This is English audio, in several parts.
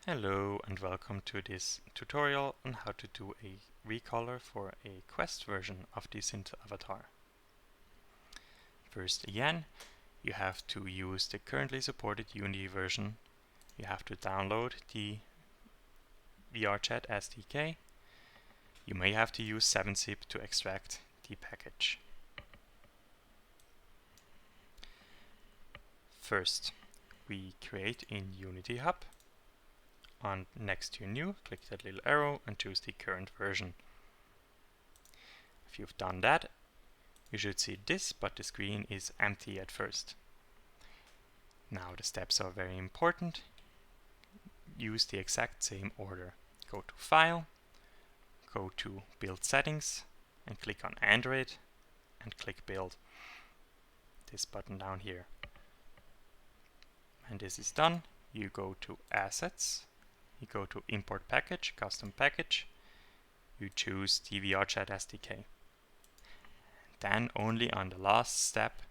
Hello and welcome to this tutorial on how to do a recolor for a Quest version of the Synth avatar. First again, you have to use the currently supported Unity version. You have to download the VRChat SDK. You may have to use 7-zip to extract the package. First, we create in Unity Hub. On next to new, click that little arrow and choose the current version. If you've done that, you should see this, but the screen is empty at first. Now the steps are very important. Use the exact same order. Go to File, go to Build Settings, and click on Android, and click Build. This button down here. When this is done, you go to Assets, you go to Import Package, Custom Package, you choose the VRChat SDK. Then only on the last step,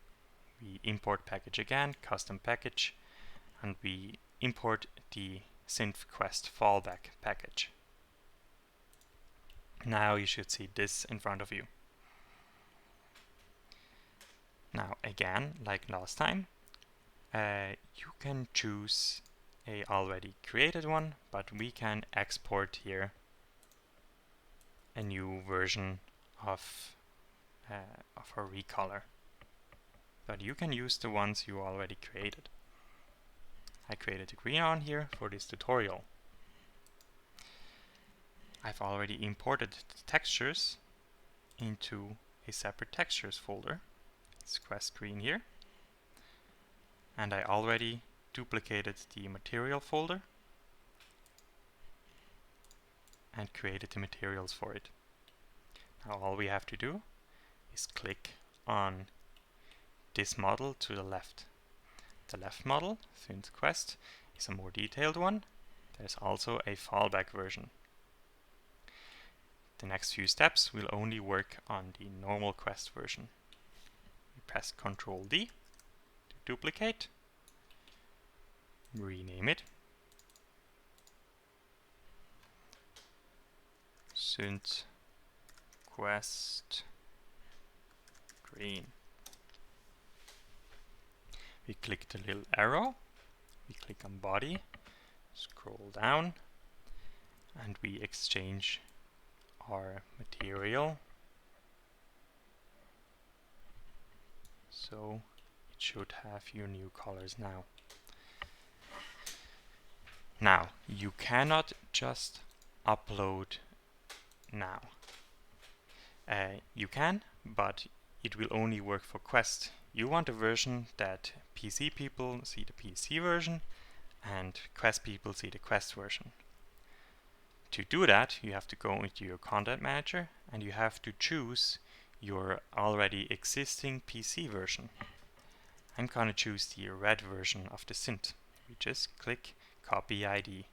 we import package again, custom package, and we import the Synth Quest Fallback package. Now you should see this in front of you. Now again, like last time, you can choose a already created one, but we can export here a new version of our recolor. But you can use the ones you already created. I created a green one here for this tutorial. I've already imported the textures into a separate textures folder. It's Quest Green here. And I already duplicated the material folder and created the materials for it. Now all we have to do is click on this model to the left. The left model, Synth Quest, is a more detailed one. There's also a fallback version. The next few steps will only work on the normal Quest version. We press Ctrl D to duplicate, rename it, Synth Quest Green. We click the little arrow, we click on body, scroll down, and we exchange our material. So it should have your new colors now. Now, you cannot just upload now. You can, but it will only work for Quest. You want a version that PC people see the PC version and Quest people see the Quest version. To do that, you have to go into your content manager and you have to choose your already existing PC version. I'm gonna choose the red version of the Synth. We just click Copy ID.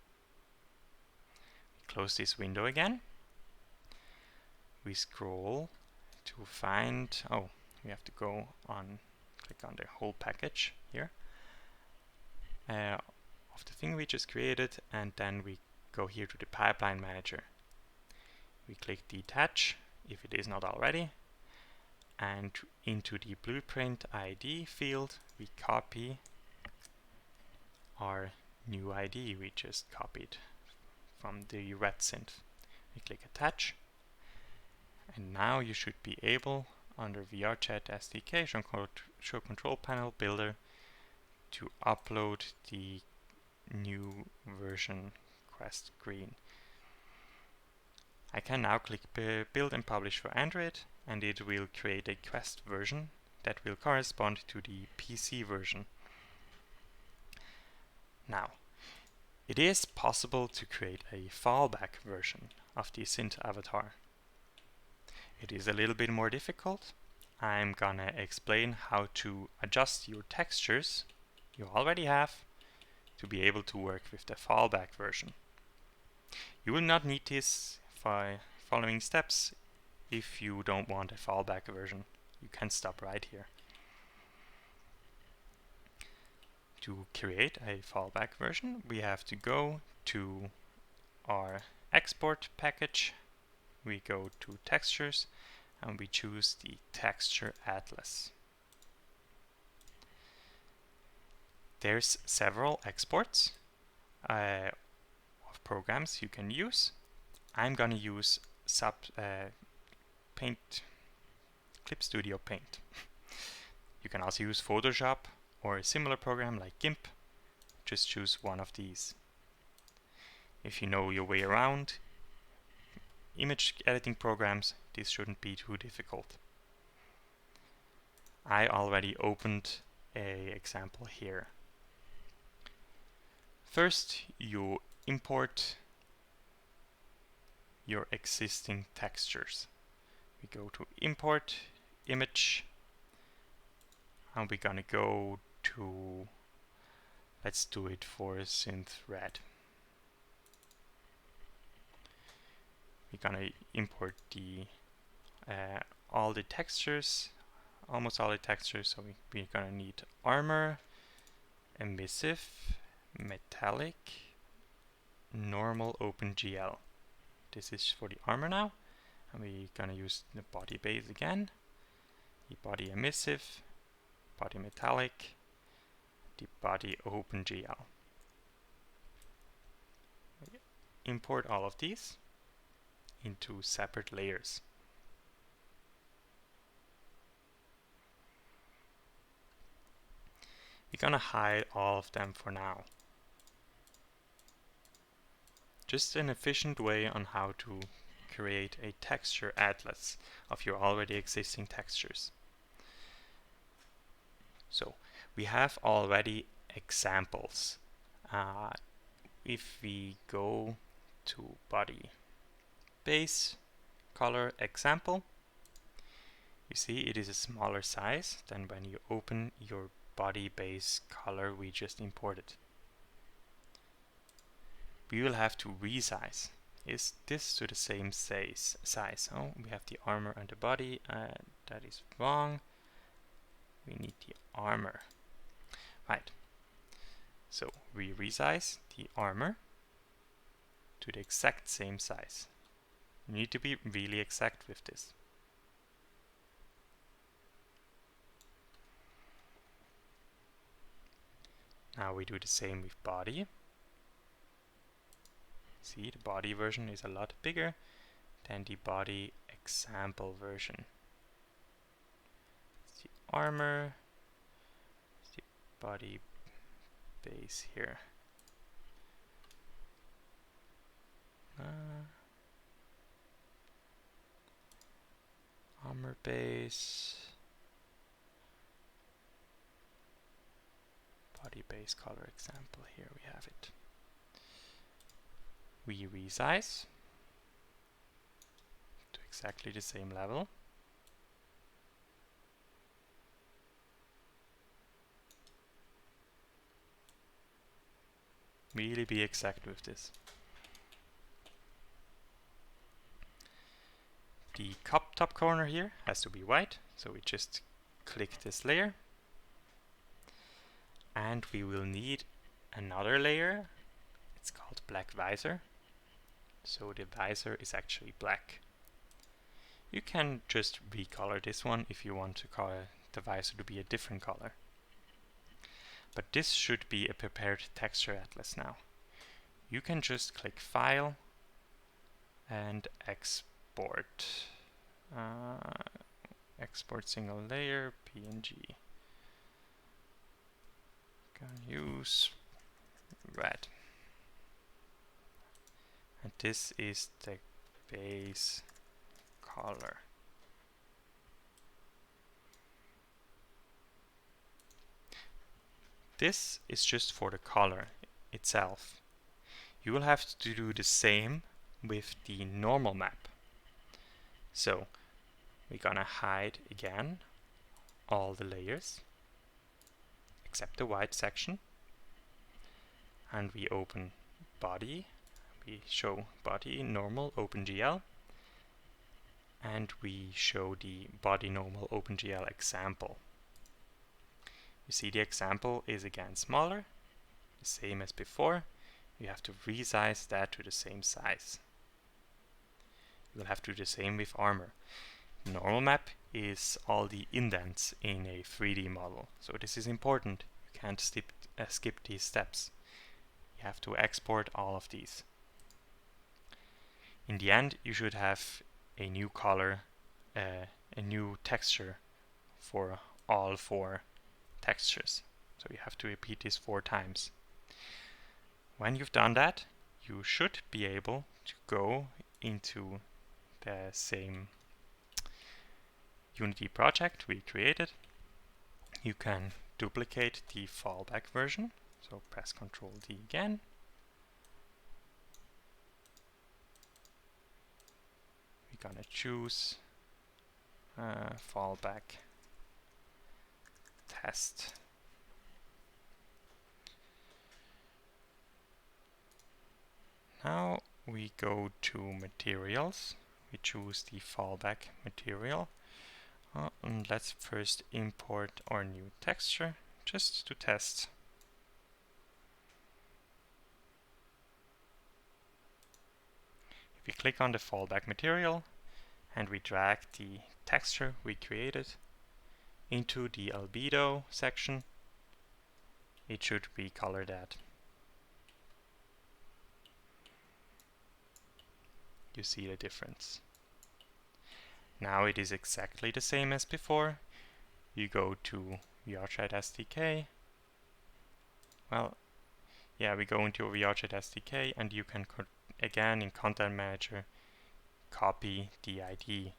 Close this window again. We scroll to find, we have to go on, click on the whole package here of the thing we just created, and then we go here to the pipeline manager. We click detach if it is not already, and into the blueprint ID field we copy our new ID we just copied from the red synth. We click attach, and now you should be able, under VRChat SDK show control panel builder, to upload the new version Quest Green. I can now click build and publish for Android, and it will create a Quest version that will correspond to the PC version. Now, it is possible to create a fallback version of the Synth avatar. It is a little bit more difficult. I'm gonna explain how to adjust your textures you already have to be able to work with the fallback version. You will not need this following steps if you don't want a fallback version. You can stop right here. To create a fallback version, we have to go to our export package, we go to textures and we choose the texture atlas. There's several exports of programs you can use. I'm gonna use Paint, Clip Studio Paint. You can also use Photoshop or a similar program like GIMP. Just choose one of these. If you know your way around image editing programs, this shouldn't be too difficult. I already opened an example here. First, you import your existing textures. We go to Import Image, and we're gonna go to, let's do it for Synth Red. We're gonna import the all the textures, almost all the textures. So we're gonna need armor, emissive, metallic, normal, OpenGL. This is for the armor now, and we're gonna use the body base again, the body emissive, body metallic, the body OpenGL. Import all of these into separate layers. We're gonna hide all of them for now. Just an efficient way on how to create a texture atlas of your already existing textures. So we have already examples. If we go to body base color example, you see it is a smaller size than when you open your body base color we just imported. We will have to resize this to the same size. Oh, we have the armor and the body. That is wrong. We need the armor. Right. So we resize the armor to the exact same size. You need to be really exact with this. Now we do the same with body. See, the body version is a lot bigger than the body example version. It's the armor, it's the body base here. Armor base, body base color example, here we have it. We resize to exactly the same level. Really be exact with this. The top corner here has to be white, so we just click this layer. And we will need another layer. It's called black visor. So the visor is actually black. You can just recolor this one if you want to color the visor to be a different color. But this should be a prepared texture atlas now. You can just click File and Export. Export single layer, PNG. Gonna use red. And this is the base color. This is just for the color itself. You will have to do the same with the normal map. So we're gonna hide again all the layers except the white section, and we open body. We show body normal OpenGL, and we show the body normal OpenGL example. You see the example is again smaller, the same as before. you have to resize that to the same size. You will have to do the same with armor. Normal map is all the indents in a 3D model, so this is important. You can't skip these steps. You have to export all of these. In the end, you should have a new color, a new texture for all 4 textures. So you have to repeat this 4 times. When you've done that, you should be able to go into the same Unity project we created. You can duplicate the fallback version, so press Ctrl D again. We're gonna choose fallback test. Now we go to materials. We choose the fallback material. And let's first import our new texture just to test. If we click on the fallback material and we drag the texture we created into the albedo section, it should recolor that. You see the difference. Now it is exactly the same as before. You go to VRChat SDK. Well, yeah, we go into VRChat SDK and you can again in Content Manager copy the ID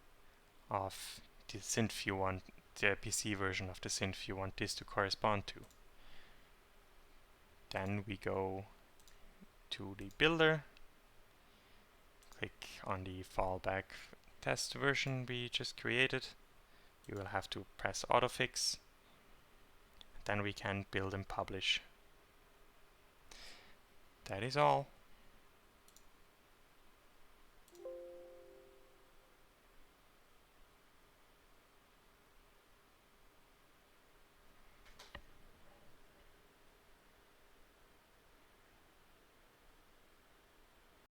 of the synth you want, the PC version of the synth you want this to correspond to. Then we go to the builder, click on the fallback test version we just created. You will have to press autofix. Then we can build and publish. That is all.